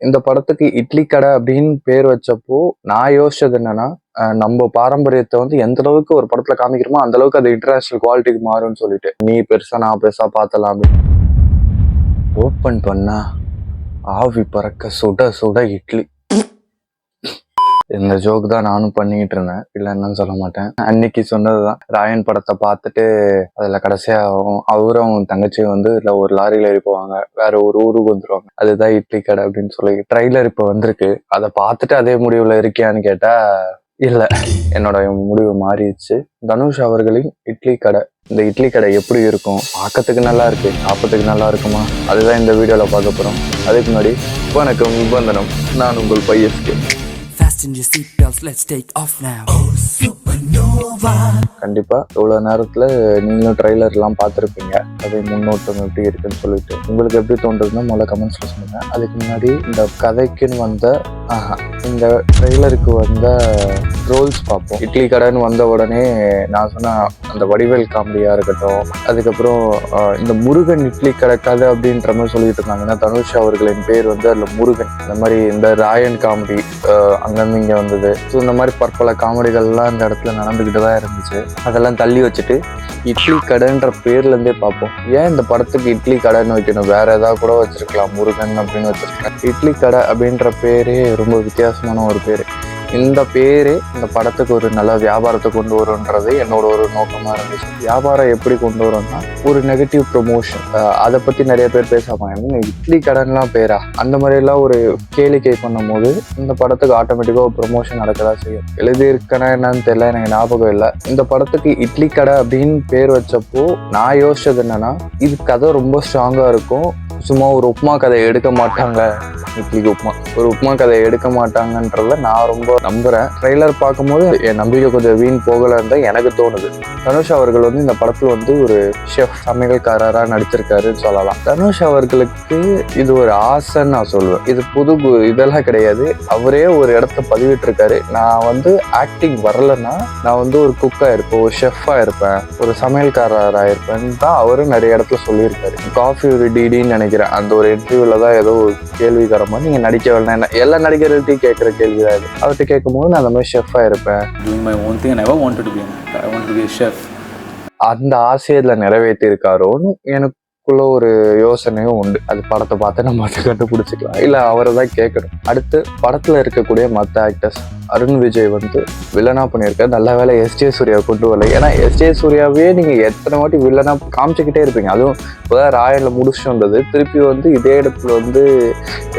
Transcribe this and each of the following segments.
இந்த படத்துக்கு இட்லி கடை அப்படின்னு பேர் வச்சப்போ நான் யோசிச்சது என்னன்னா, நம்ம பாரம்பரியத்தை வந்து எந்த அளவுக்கு ஒரு படத்துல காமிக்கிறோமோ அந்த அளவுக்கு அது இன்டர்நேஷனல் குவாலிட்டிக்கு மாறும்னு சொல்லிட்டு, நீ பெருசா நான் பெருசா பார்த்தலாம். ஓப்பன் பண்ணா ஆவி பறக்க சுட சுட இட்லி. இந்த ஜோக் தான் நானும் பண்ணிக்கிட்டு இருந்தேன், இல்லைன்னு சொல்ல மாட்டேன். அன்னைக்கு சொன்னதுதான். ராயன் படத்தை பார்த்துட்டு அதுல கடைசியா அவரும் தங்கச்சியும் வந்து இல்ல ஒரு லாரியில ஏறி போவாங்க, வேற ஒரு ஊருக்கு வந்துருவாங்க. அதுதான் இட்லி கடை அப்படின்னு சொல்லி ட்ரைலர் இப்ப வந்திருக்கு. அதை பார்த்துட்டு அதே முடிவுல இருக்கியான்னு கேட்டா இல்ல, என்னோட முடிவு மாறிடுச்சு. தனுஷ் அவர்களின் இட்லி கடை. இந்த இட்லி கடை எப்படி இருக்கும்? பார்க்கறதுக்கு நல்லா இருக்கு, சாப்பிட்றதுக்கு நல்லா இருக்குமா? அதுதான் இந்த வீடியோல பார்க்க போறோம். அதுக்கு முன்னாடி வணக்கம், நிபந்தனம். நான் உங்கள் பையஸ்கே. Fasten your seatbelts, let's take off now. Oh, supernova. கண்டிப்பா இவ்வளவு நேரத்துல நீங்களும் ட்ரைலர் எல்லாம் பார்த்துருப்பீங்க. கதை முன்னோட்டம் எப்படி இருக்குன்னு சொல்லிட்டு உங்களுக்கு எப்படி தோன்றதுன்னா முதல்ல கமெண்ட்ஸ்ல சொல்லுங்க. அதுக்கு முன்னாடி இந்த கதைக்குன்னு வந்த இந்த ட்ரெய்லருக்கு வந்த ரோல்ஸ் பார்ப்போம். இட்லி கடைன்னு வந்த உடனே நான் சொன்ன அந்த வடிவேல் காமெடியா இருக்கட்டும், அதுக்கப்புறம் இந்த முருகன் இட்லி கடை கதை அப்படின்ற மாதிரி சொல்லிட்டு இருந்தாங்கன்னா, தனுஷ் அவர்களின் பேர் வந்து அதுல முருகன். இந்த மாதிரி இந்த ராயன் காமெடி அங்கிருந்து இங்க வந்தது. ஸோ இந்த மாதிரி பற்பல காமெடிகள்லாம் இந்த இடத்துல நடந்துகிட்டு தான் இருந்துச்சு. அதெல்லாம் தள்ளி வச்சுட்டு இட்லி கடைன்ற பேர்ல இருந்தே பார்ப்போம். ஏன் இந்த படத்துக்கு இட்லி கடைன்னு வைக்கணும்? வேற ஏதாவது கூட வச்சிருக்கலாம், முருகன் அப்படின்னு வச்சிருக்கேன். இட்லி கடை அப்படின்ற பேரே ரொம்ப வித்தியாசமான ஒரு பேரு. இந்த பேரு இந்த படத்துக்கு ஒரு நல்ல வியாபாரத்தை கொண்டு வரும்ன்றது என்னோட ஒரு நோக்கமா இருந்துச்சு. வியாபாரம் எப்படி கொண்டு வரும்னா, ஒரு நெகட்டிவ் ப்ரொமோஷன். அதை பத்தி நிறைய பேர் பேசாம இட்லி கடைன்லாம் பேரா அந்த மாதிரி எல்லாம் ஒரு கேளிக்கை பண்ணும் போது இந்த படத்துக்கு ஆட்டோமேட்டிக்கா ஒரு ப்ரொமோஷன் நடக்கதான் செய்யும். எழுதியிருக்கனா என்னன்னு தெரியல, எனக்கு ஞாபகம் இல்லை. இந்த படத்துக்கு இட்லி கடை அப்படின்னு பேர் வச்சப்போ நான் யோசிச்சது என்னன்னா, இது கதை ரொம்ப ஸ்ட்ராங்கா இருக்கும். சும்மா ஒரு உப்புமா கதையை எடுக்க மாட்டாங்க, இட்லிக்கு உப்புமா ஒரு உப்புமா கதையை எடுக்க மாட்டாங்கன்றத நான் ரொம்ப நம்புறேன். ட்ரெய்லர் பார்க்கும்போது என் நம்பிக்கை கொஞ்சம் வீண் போகலன்னு தான் எனக்கு தோணுது. தனுஷ் அவர்கள் வந்து இந்த படத்துல வந்து ஒரு ஷெஃப், சமையல்காரரா நடிச்சிருக்காருன்னு சொல்லலாம். தனுஷ் அவர்களுக்கு இது ஒரு ஆசைன்னு நான் சொல்லுவேன். இது புது இதெல்லாம் கிடையாது. அவரே ஒரு இடத்த பதிவிட்டு இருக்காரு, நான் வந்து ஆக்டிங் வரலன்னா நான் வந்து ஒரு குக்கா இருப்பேன், ஒரு ஷெஃபா இருப்பேன், ஒரு சமையல்காரரா இருப்பேன்னு தான் அவரும் நிறைய இடத்துல சொல்லியிருக்காரு. காஃபி ஒரு டிடின்னு நினைக்கிறேன். அந்த ஒரு இன்டர்வியூல தான் ஏதோ கேள்விக்கார மாதிரி நீங்க நடிக்க வரல, என்ன எல்லா நடிகர்கள்ட்டையும் கேட்கிற கேள்விதான் இது. அவர்கிட்ட கேட்கும்போது நான் அந்த மாதிரி ஷெஃபா இருப்பேன், அந்த ஆசையை இதுல நிறைவேற்றி இருக்காரோன்னு எனக்குள்ள ஒரு யோசனையும் உண்டு. அது படத்தை பார்த்து நம்ம அதை கண்டுபிடிச்சிக்கலாம், இல்ல அவரை தான் கேட்கணும். அடுத்து படத்துல இருக்கக்கூடிய மற்ற ஆக்டர்ஸ், அருண் விஜய் வந்து வில்லனா பண்ணியிருக்காரு. நல்ல வேலை எஸ்ஜே சூர்யா கொண்டு வரல. ஏன்னா எஸ்ஜே சூர்யாவே நீங்க எத்தனை வாட்டி வில்லனா காமிச்சுக்கிட்டே இருப்பீங்க. அதுவும் இப்போதான் ராயன்ல முடிச்சுட்டு வந்தது, திருப்பி வந்து இதே இடத்துல வந்து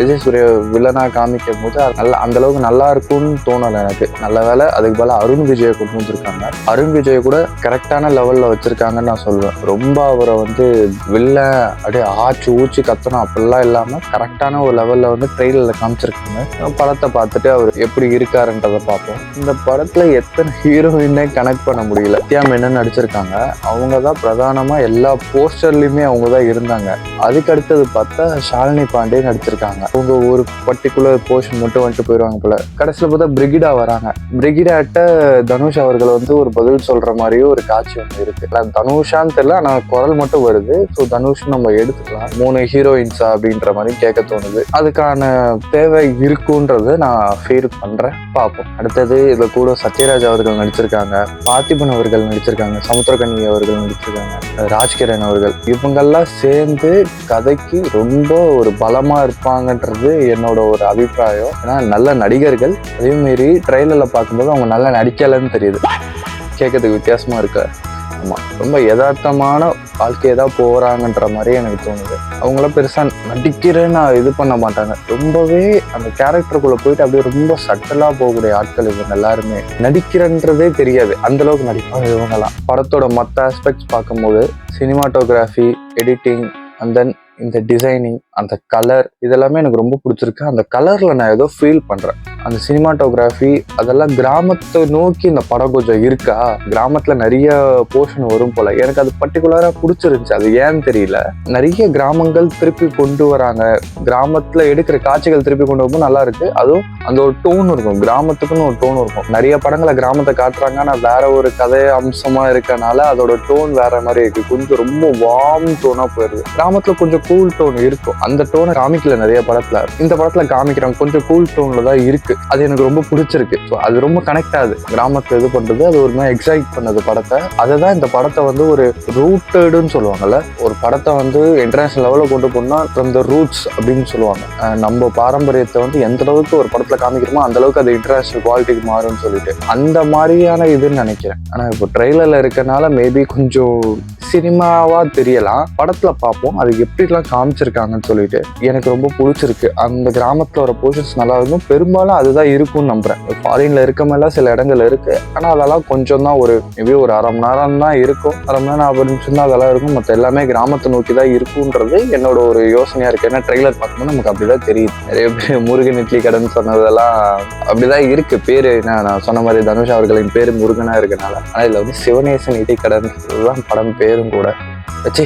எஸ்ஜே சூர்யா வில்லனா காமிக்கும் போது நல்ல அந்த அளவுக்கு நல்லா இருக்கும்னு தோணலை எனக்கு. நல்ல வேலை அதுக்கு போல அருண் விஜயை கொண்டு வந்திருக்காங்க. அருண் விஜய் கூட கரெக்டான லெவல்ல வச்சிருக்காங்கன்னு நான் சொல்லுவேன். ரொம்ப அவரை வந்து வில்லன் அப்படியே ஆச்சு ஊச்சு கத்தணும் அப்படிலாம் இல்லாம கரெக்டான ஒரு லெவல்ல வந்து ட்ரெயிலர்ல காமிச்சிருக்காங்க. படத்தை பார்த்துட்டு அவர் எப்படி இருக்காரு பார்ப்போம். இந்த படத்துல எத்தனை ஹீரோயினே கனெக்ட் பண்ண முடியல. என்ன நடிச்சிருக்காங்க, அவங்க தான் பிரதானமா எல்லா போஸ்டர்லயுமே அவங்க தான் இருந்தாங்க. அதுக்கு அடுத்தது பார்த்தா ஷாலினி பாண்டே நடிச்சிருக்காங்க. அவங்க ஒரு பர்டிகுலர் போர்ஷன் மட்டும் வந்துட்டு போயிடுவாங்க போல. கடைசியில பார்த்தா பிரிகிடா வராங்க. பிரிகிடாட்ட தனுஷ் அவர்கள் வந்து ஒரு பதில் சொல்ற மாதிரியும் ஒரு காட்சி ஒன்று இருக்கு. தனுஷான்னு தெரியல, ஆனா குரல் மட்டும் வருது. ஸோ தனுஷ் நம்ம எடுத்துக்கலாம். 3 ஹீரோயின்ஸா அப்படின்ற மாதிரி கேட்க தோணுது. அதுக்கான தேவை இருக்குன்றத நான் ஃபீல் பண்றேன். அடுத்தது இதுல கூட சத்யராஜ் அவர்கள் நடிச்சிருக்காங்க, பார்த்திபன் அவர்கள் நடிச்சிருக்காங்க, சமுத்திரகனி அவர்கள் நடிச்சிருக்காங்க, ராஜ்கிரண் அவர்கள். இவங்கெல்லாம் சேர்ந்து கதைக்கு ரொம்ப ஒரு பலமா இருப்பாங்கன்றது என்னோட ஒரு அபிப்பிராயம். ஏன்னா நல்ல நடிகர்கள், அதே மாரி ட்ரெய்லர்ல பார்க்கும்போது அவங்க நல்லா நடிக்கலன்னு தெரியுது. கேட்கறதுக்கு வித்தியாசமா இருக்கு. ஆமா, ரொம்ப யதார்த்தமான வாழ்க்கையை தான் போறாங்கன்ற மாதிரி எனக்கு தோணுது. அவங்களாம் பெருசா நடிக்கிறேன்னு இது பண்ண மாட்டாங்க. ரொம்பவே அந்த கேரக்டருக்குள்ள போயிட்டு அப்படியே ரொம்ப சட்டலா போகக்கூடிய ஆட்கள் இவங்க எல்லாருமே. நடிக்கிறன்றதே தெரியாது, அந்த அளவுக்கு நடிப்பாங்க இவங்கெல்லாம். படத்தோட மற்ற ஆஸ்பெக்ட்ஸ் பார்க்கும்போது சினிமாட்டோகிராஃபி, எடிட்டிங், அண்ட் தென் இந்த டிசைனிங், அந்த கலர், இதெல்லாமே எனக்கு ரொம்ப பிடிச்சிருக்கு. அந்த கலர்ல நான் ஏதோ ஃபீல் பண்றேன். அந்த சினிமாட்டோகிராஃபி அதெல்லாம் கிராமத்தை நோக்கி இந்த படம் கொஞ்சம் இருக்கா, கிராமத்துல நிறைய போர்ஷன் வரும் போல. எனக்கு அது பர்டிகுலரா பிடிச்சிருந்துச்சு. அது ஏன்னு தெரியல. நிறைய கிராமங்கள் திருப்பி கொண்டு வராங்க, கிராமத்துல எடுக்கிற காட்சிகள் திருப்பி கொண்டு வரும்போது நல்லா இருக்கு. அதுவும் அந்த ஒரு டோன் இருக்கும், கிராமத்துக்குன்னு ஒரு டோன் இருக்கும். நிறைய படங்களை கிராமத்தை காட்டுறாங்க, ஆனா வேற ஒரு கதை அம்சமா இருக்கனால அதோட டோன் வேற மாதிரி இருக்கு. கொஞ்சம் ரொம்ப வார்ம் டோனா போயிருது. கிராமத்துல கொஞ்சம் கூல் டோன் இருக்கும், அந்த டோனை காமிக்கல நிறைய படத்துல. இந்த படத்துல காமிக்கிறாங்க, கொஞ்சம் கூல் டோன்ல தான் இருக்கு. அது எனக்கு ரொம்ப பிடிச்சிருக்கு. அது ரொம்ப கனெக்ட் ஆகுது, கிராமத்துல இது பண்றது. அது ஒரு மாதிரி எக்ஸைட் பண்ணது படத்தை. அதுதான் இந்த படத்தை வந்து ஒரு ரூட்டடுன்னு சொல்லுவாங்கல்ல, ஒரு படத்தை வந்து இன்டர்நேஷனல் லெவல்ல கொண்டு போனா ஃப்ரம் த ரூட்ஸ் அப்படின்னு சொல்லுவாங்க. நம்ம பாரம்பரியத்தை வந்து எந்த அளவுக்கு ஒரு படத்துல காமிக்கிறோமோ அந்த அளவுக்கு அது இன்டர்நேஷனல் குவாலிட்டிக்கு மாறும்னு சொல்லிட்டு அந்த மாதிரியான இதுன்னு நினைக்கிறேன். ஆனா இப்போ ட்ரெய்லர்ல இருக்கனால மேபி கொஞ்சம் சினிமாவா தெரியலாம், படத்துல பார்ப்போம் அது எப்படிலாம் காமிச்சிருக்காங்கன்னு சொல்லிட்டு. எனக்கு ரொம்ப பிடிச்சிருக்கு. அந்த கிராமத்துல வர போர்ஷன்ஸ் நல்லா இருக்கும். பெரும்பாலும் அதுதான் இருக்கும்னு நம்புறேன். ஃபாரின்ல இருக்க மாதிரிலாம் சில இடங்கள் இருக்கு, ஆனா அதெல்லாம் கொஞ்சம் தான், ஒரு மேபி ஒரு அரை மணி நேரம் தான் இருக்கும், அரை மணி நேரம் 40 நிமிஷம் தான் அதெல்லாம் இருக்கும். மற்ற எல்லாமே கிராமத்தை நோக்கி தான் இருக்குன்றது என்னோட ஒரு யோசனையா இருக்கு. ஏன்னா ட்ரெய்லர் பார்க்கும்போது நமக்கு அப்படிதான் தெரியுது. நிறைய பேர் முருகன் இட்லி கடைன்னு சொன்னதெல்லாம் அப்படிதான் இருக்கு. பேரு என்ன, நான் சொன்ன மாதிரி தனுஷ் அவர்களின் பேரு முருகனா இருக்கனால. ஆனா இதுல வந்து சிவனேசன் இட்லி கடைன்றதுதான் படம் பேரும் கூட வச்சு.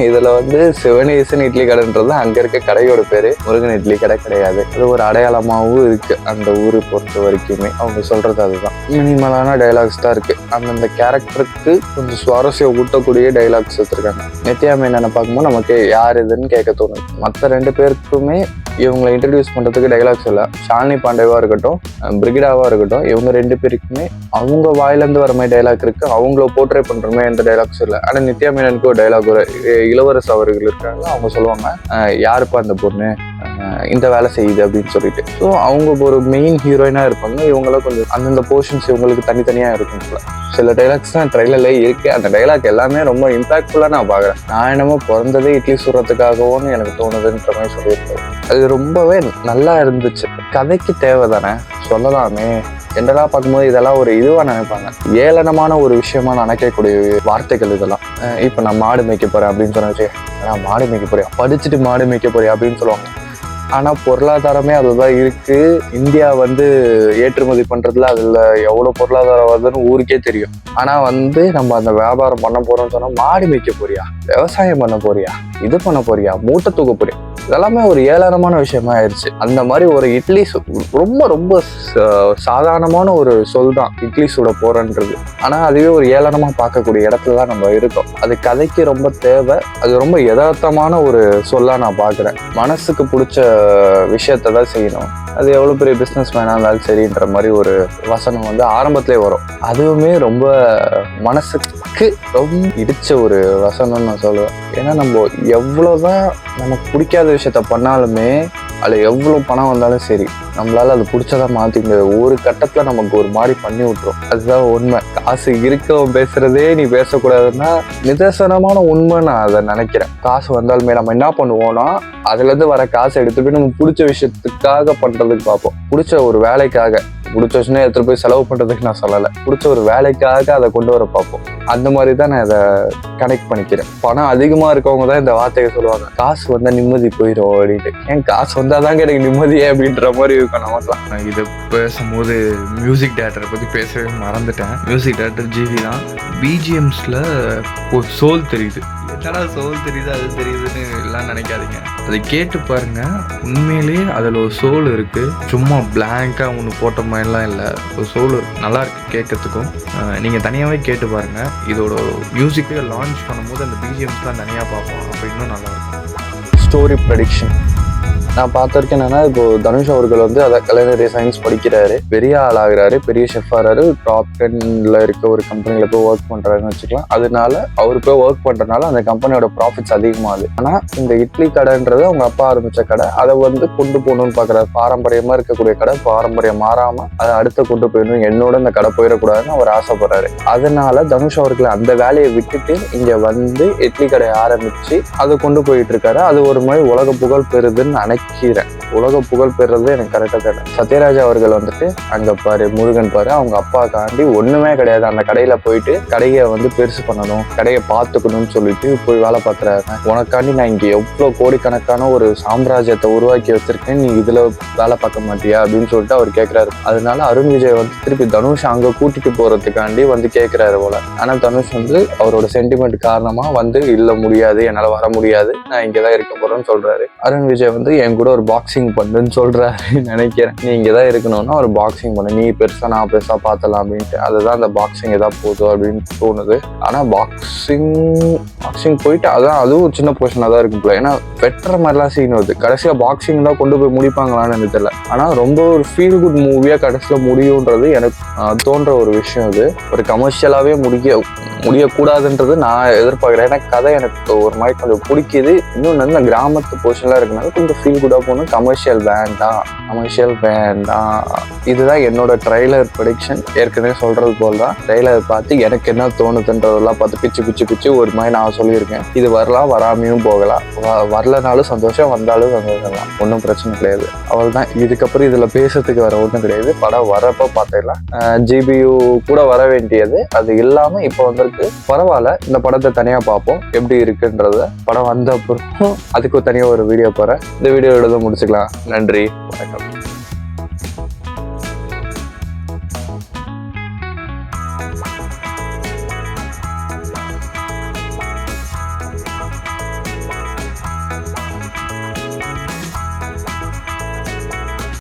இதுல வந்து சிவனேசன் இட்லி கடைன்றது அங்க இருக்க கடையோட பேரு, முருகன் இட்லி கடை கிடையாது. அது ஒரு அடையாளமாகவும் இருக்கு அந்த ஊரை பொறுத்த வரைக்குமே. அவங்க சொல்றது அதுதான். மினிமலான டைலாக்ஸ் தான் இருக்கு. அந்தந்த கேரக்டருக்கு கொஞ்சம் சுவாரஸ்யம் ஊட்டக்கூடிய டைலாக்ஸ் வச்சிருக்காங்க. நித்யா மேனனை பார்க்கும்போது நமக்கு யார் இதுன்னு கேட்க தோணுது. மற்ற 2 பேருக்குமே இவங்களை இன்ட்ரடியூஸ் பண்றதுக்கு டைலாக்ஸ் இல்லை. ஷாலினி பாண்டேவா இருக்கட்டும், பிரிகிடாவா இருக்கட்டும், இவங்க 2 பேருக்குமே அவங்க வாயிலேருந்து வர மாதிரி டைலாக் இருக்கு. அவங்கள போர்ட்ரே பண்ற மாதிரி எந்த டைலாக்ஸும் இல்லை. ஆனா நித்யா மேனனுக்கு ஒரு டைலாக், ஒரு இளவரசு அவர்கள் இருக்காங்க, அவங்க சொல்லுவாங்க யாருப்பா அந்த பொண்ணு இந்த வேலை செய்யுது அப்படின்னு சொல்லிட்டு. ஸோ அவங்க ஒரு மெயின் ஹீரோயினா இருப்பாங்க. இவங்களாம் கொஞ்சம் அந்தந்த போர்ஷன்ஸ் இவங்களுக்கு தனித்தனியா இருக்கும். சில டைலாக்ஸ் தான் ட்ரெய்லர்ல இருக்கு. அந்த டைலாக் எல்லாமே ரொம்ப இம்பாக்ட்ஃபுல்லா நான் பாக்குறேன். நான் என்னமோ பிறந்ததே இட்லி சுடுறதுக்காகவோன்னு எனக்கு தோணுதுன்ற மாதிரி சொல்லியிருக்காரு. அது ரொம்பவே நல்லா இருந்துச்சு. கதைக்கு தேவை தானே, சொல்லலாமே. ஜென்ரலா பார்க்கும்போது இதெல்லாம் ஒரு இதுவா நினைப்பாங்க, ஏளனமான ஒரு விஷயமா நினைக்கக்கூடிய வார்த்தைகள் இதெல்லாம். இப்ப நான் மாடு மேய்க்க போறேன் அப்படின்னு சொன்னாச்சு, நான் மாடு மேய்க்க போறேன், படிச்சுட்டு மாடு மேய்க்க போறேன் அப்படின்னு சொல்லுவாங்க. ஆனா பொருளாதாரமே அதுதான் இருக்கு. இந்தியா வந்து ஏற்றுமதி பண்றதுல அதுல எவ்வளவு பொருளாதாரம் வருதுன்னு ஊருக்கே தெரியும். ஆனா வந்து நம்ம அந்த வியாபாரம் பண்ண போறோம்னு சொன்னா, மாடு மேய்க்க போறியா, விவசாயம் பண்ண போறியா, இது பண்ண போறியா, மூட்டை தூக்க போறியா, இதெல்லாமே ஒரு ஏளனமான விஷயமா ஆயிடுச்சு. அந்த மாதிரி ஒரு இட்லி ரொம்ப ரொம்ப சாதாரணமான ஒரு சொல் தான் இட்லி சுட போறன்றது. ஆனா அதுவே ஒரு ஏளனமா பார்க்கக்கூடிய இடத்துலதான் நம்ம இருக்கோம். அது கதைக்கு ரொம்ப தேவை. அது ரொம்ப யதார்த்தமான ஒரு சொல்லா நான் பாக்குறேன். மனசுக்கு பிடிச்ச விஷயத்த தான் செய்யணும். அது எவ்வளவு பெரிய பிசினஸ் மேனா இருந்தாலும் சரின்ற மாதிரி ஒரு வசனம் வந்து ஆரம்பத்திலே வரும். அதுவுமே ரொம்ப மனசுக்கு ரொம்ப இடிச்ச ஒரு வசனம்னு நான் சொல்லுவேன். ஏன்னா நம்ம எவ்வளவுதான் நமக்கு பிடிக்காத விஷயத்த பண்ணாலுமே அதில் எவ்வளோ பணம் வந்தாலும் சரி நம்மளால அது பிடிச்சதா மாற்றிக்க முடியாது. ஒரு கட்டத்தில் நமக்கு ஒரு மாதிரி பண்ணி விட்டுரும். அதுதான் உண்மை. காசு இருக்கவன் பேசுறதே நீ பேசக்கூடாதுன்னா நிதர்சனமான உண்மை நான் அதை நினைக்கிறேன். காசு வந்தாலுமே நம்ம என்ன பண்ணுவோம்னா அதுலேருந்து வர காசை எடுத்து போய் நம்ம பிடிச்ச விஷயத்துக்காக பண்ணுறதுக்கு பார்ப்போம். பிடிச்ச ஒரு வேலைக்காக, பிடிச்ச விஷயம் எடுத்துட்டு போய் செலவு பண்ணுறதுக்கு நான் சொல்லலை, பிடிச்ச ஒரு வேலைக்காக அதை கொண்டு வர பார்ப்போம். அந்த மாதிரி தான் நான் இதை கனெக்ட் பண்ணிக்கிறேன். பணம் அதிகமாக இருக்கவங்க தான் இந்த வார்த்தையை சொல்லுவாங்க, காசு வந்தால் நிம்மதி போயிடும் அப்படின்ட்டு. ஏன் காசு வந்தாதாங்க எனக்கு நிம்மதியே அப்படின்ற மாதிரி இருக்கும் நமக்குலாம். இதை பேசும்போது மியூசிக் டேரக்டரை பற்றி பேசவே மறந்துட்டேன். மியூசிக் டேரக்டர் ஜிவி தான். பிஜிஎம்ஸில் ஒரு சோல் தெரியுது. என்னடா சோல் தெரியுது அது தெரியுதுன்னு எல்லாம் நினைக்காதீங்க. அதை கேட்டு பாருங்க, உண்மையிலேயே அதில் ஒரு சோல் இருக்கு. சும்மா பிளாங்காக ஒன்று போட்ட மாதிரிலாம் இல்லை, ஒரு சோல் நல்லா இருக்கு கேட்கறதுக்கும். நீங்கள் தனியாகவே கேட்டு பாருங்க. இதோட மியூசிக்கை லான்ச் பண்ணும்போது அந்த பிஜிஎம்ஸ்லாம் தனியாக பார்ப்போம், அப்போ இன்னும் நல்லா இருக்கும். ஸ்டோரி ப்ரெடிக்ஷன் நான் பார்த்துருக்கேன். என்னன்னா இப்போ தனுஷ் அவர்கள் வந்து அதை கலைஞர் சயின்ஸ் படிக்கிறாரு, பெரிய ஆளாகிறாரு, பெரிய ஷெஃப் ஆகிறாரு, டாப் 10ல இருக்க ஒரு கம்பெனியில போய் ஒர்க் பண்றாருன்னு வச்சுக்கலாம். அதனால அவர் போய் ஒர்க் பண்றதுனால அந்த கம்பெனியோட ப்ராஃபிட்ஸ் அதிகமாகுது. ஆனா இந்த இட்லி கடைன்றது அவங்க அப்பா ஆரம்பிச்ச கடை, அதை வந்து கொண்டு போகணும்னு பாக்குறாரு. பாரம்பரியமா இருக்கக்கூடிய கடை பாரம்பரியம் மாறாம அதை அடுத்த கொண்டு போயிடணும், என்னோட இந்த கடை போயிடக்கூடாதுன்னு அவர் ஆசைப்படுறாரு. அதனால தனுஷ் அவர்கள் அந்த வேலையை விட்டுட்டு இங்க வந்து இட்லி கடையை ஆரம்பிச்சு அதை கொண்டு போயிட்டு இருக்காரு. அது ஒரு மாதிரி உலக புகழ் பெறுதுன்னு நினைக்கிறேன். நினைக்கிறேன். உலக புகழ் பெறுறது எனக்கு கரெக்டாக தெரியல. சத்யராஜ் அவர்கள் வந்துட்டு அங்கே பாரு முருகன் பாரு அவங்க அப்பாக்காண்டி ஒன்றுமே கிடையாது, அந்த கடையில் போயிட்டு கடையை வந்து பெருசு பண்ணணும், கடையை பார்த்துக்கணும்னு சொல்லிட்டு போய் வேலை பார்க்குறாரு. உனக்காண்டி நான் இங்கே எவ்வளோ கோடிக்கணக்கான ஒரு சாம்ராஜ்யத்தை உருவாக்கி வச்சிருக்கேன், நீ இதில் வேலை பார்க்க மாட்டியா அப்படின்னு சொல்லிட்டு அவர் கேட்குறாரு. அதனால அருண் விஜய் வந்து திருப்பி தனுஷ் அங்கே கூட்டிட்டு போகிறதுக்காண்டி வந்து கேட்குறாரு போல. ஆனால் தனுஷ் வந்து அவரோட சென்டிமெண்ட் காரணமாக வந்து இல்லை முடியாது, என்னால் வர முடியாது, நான் இங்கே தான் இருக்க போகிறேன்னு சொல்கிறாரு. அருண் விஜய் வந்து என் கூட ஒரு பாக்ஸிங் பண்ணுன்னு சொல்றாரு நினைக்கிறேன். நீ இங்கதான் இருக்கணும்னா ஒரு பாக்ஸிங் பண்ணு, நீ பெருசா நான் பெருசா பார்த்தலாம் அப்படின்ட்டு. அதுதான் அந்த பாக்ஸிங் ஏதாவது போதும் அப்படின்னு தோணுது. ஆனா பாக்ஸிங் போயிட்டு அதான் அதுவும் ஒரு சின்ன போர்ஷனா தான் இருக்கும் போல. ஏன்னா வெட்டுற மாதிரிலாம் சீன் வருது. கடைசியா பாக்ஸிங் தான் கொண்டு போய் முடிப்பாங்களான்னு எனக்கு தெரியல. ஆனா ரொம்ப ஒரு ஃபீல் குட் மூவியா கடைசியில முடியும்ன்றது எனக்கு தோன்ற ஒரு விஷயம். அது ஒரு கமர்ஷியலாவே முடியக்கூடாதுன்றது நான் எதிர்பார்க்கிறேன். ஏன்னா கதை எனக்கு ஒரு மாதிரி கொஞ்சம் பிடிக்குது. இன்னொன்று வந்து கிராமத்து போர்ஷன்லாம் இருக்கனால கொஞ்சம் ஃபீல் குட்டாக போகணும். கமர்ஷியல் வேண்டாம். இதுதான் என்னோட ட்ரைலர் ப்ரெடிக்ஷன். ஏற்கனவே சொல்றது போல் தான் ட்ரைலர் பார்த்து எனக்கு என்ன தோணுதுன்றதெல்லாம் பார்த்து பிச்சு ஒரு மாதிரி நான் சொல்லியிருக்கேன். இது வரலாம், வராமையும் போகலாம், வரலனாலும் சந்தோஷம், வந்தாலும் சந்தோஷம் தான், ஒன்றும் பிரச்சனை கிடையாது. அவள் தான். இதுக்கப்புறம் இதில் பேசுறதுக்கு வர ஒன்றும் கிடையாது. படம் வரப்போ பார்த்துக்கலாம். GBU கூட வர வேண்டியது அது இல்லாமல் இப்போ வந்திருக்கு. பரவாயில்ல, இந்த படத்தை தனியாக பார்ப்போம் எப்படி இருக்குன்றத. படம் வந்த அப்புறம் அதுக்கு தனியாக ஒரு வீடியோ போகிறேன். இந்த வீடியோ எழுத முடிச்சுக்கலாம். நன்றி, வணக்கம்.